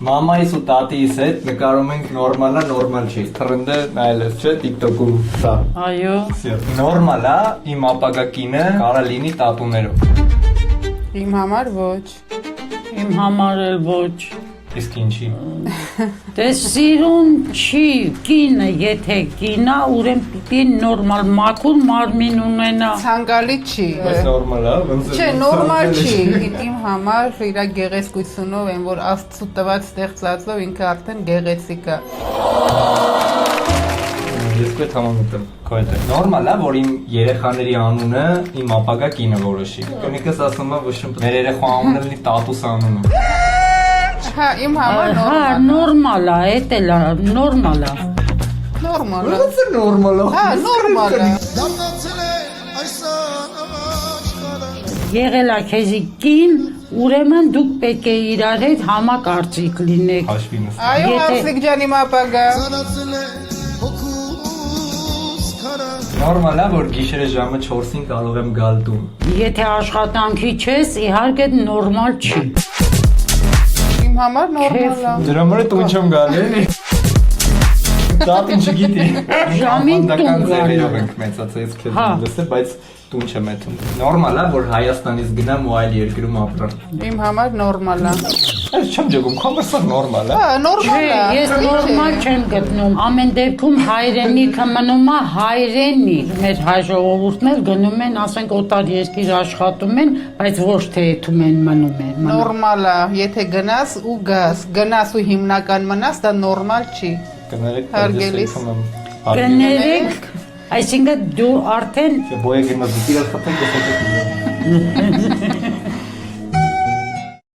Մամայիս ու տատիս հետ նկարում ենք նորմալա, նորմալ չի։ Թրենդը նայել ես, չէ, TikTok-ում։ Սա։ Այո։ Նորմալա, իմ ապագա կինը կարա լինի տատուներով։ Իմ համար ոչ։ Իմ համար էլ ոչ։ Իսկ ինչի։ Դե սիրուն չի, կինը, եթե կինա, ուրեմն պիտի նորմալ մաքուր մարմին ունենա։ Ցանկալի չի։ Բայց նորմալ է, ոնց է։ Չէ, նորմալ չի։ Իմ համար իր գեղեցկությունով են, որ Աստծո տված ստեղծածով ինքը արդեն գեղեցիկ է։ Ես կոյ համամտեմ, քո հետ է։ Նորմալ է, որ իմ երեխաների անունը իմ ապագա կինը որոշի։ Կնիկս ասում է, ոչ մեր երեխա անունը լինի տատուս անունը։ Հա, իմ համար Հա, նորմալ է, էդ էլ է, նորմալ է։ նորմալ է։ Ոնց է նորմալ է։ Հա, նորմալ է։ Եղել է քեզի կին, ուրեմն դուք պետք է իրար հետ համակարծիք լինեք։ Հաշվինս։ Այո, Արսիկ ջան, իմ ապագա։ Նորմալ է, որ գիշերը ժամը 4-ին կարող եմ գալ տուն։ Եթե աշխատանքի չես, իհարկե նորմալ չի։ Իմ համար նորմալ է։ Դրա համար տուն չեմ գալի, էլի։ Տատին չգիտի։ Ժամին տուն Ավանդական ձևերով գալու։ ենք մեծացել, ես քեզ Հա։ լսել, բայց տուն չեմ եթում։ Նորմալ է, որ Հայաստանից գնամ ու այլ երկրում ապրեմ։ Իմ համար նորմալ է։ Այս չեմ ջոգում, կոմերսը նորմալ է։ Հա, նորմալ է։ Ես նորմալ չեմ գտնում։ Ամեն դեպքում հայրենիքը մնում է հայրենիք։ Մեր հայ ժողովուրդն էլ գնում են, ասենք օտար երկիր աշխատում են, բայց ոչ թե եթում են մնում են։ Նորմալ է, եթե գնաս ու գաս, գնաս ու հիմնական մնաս, դա նորմալ չի։ Կներեք, Հարգելիս։ Կներեք, այսինքն դու արդեն Բոյը գնա դիտիրալ խփեք,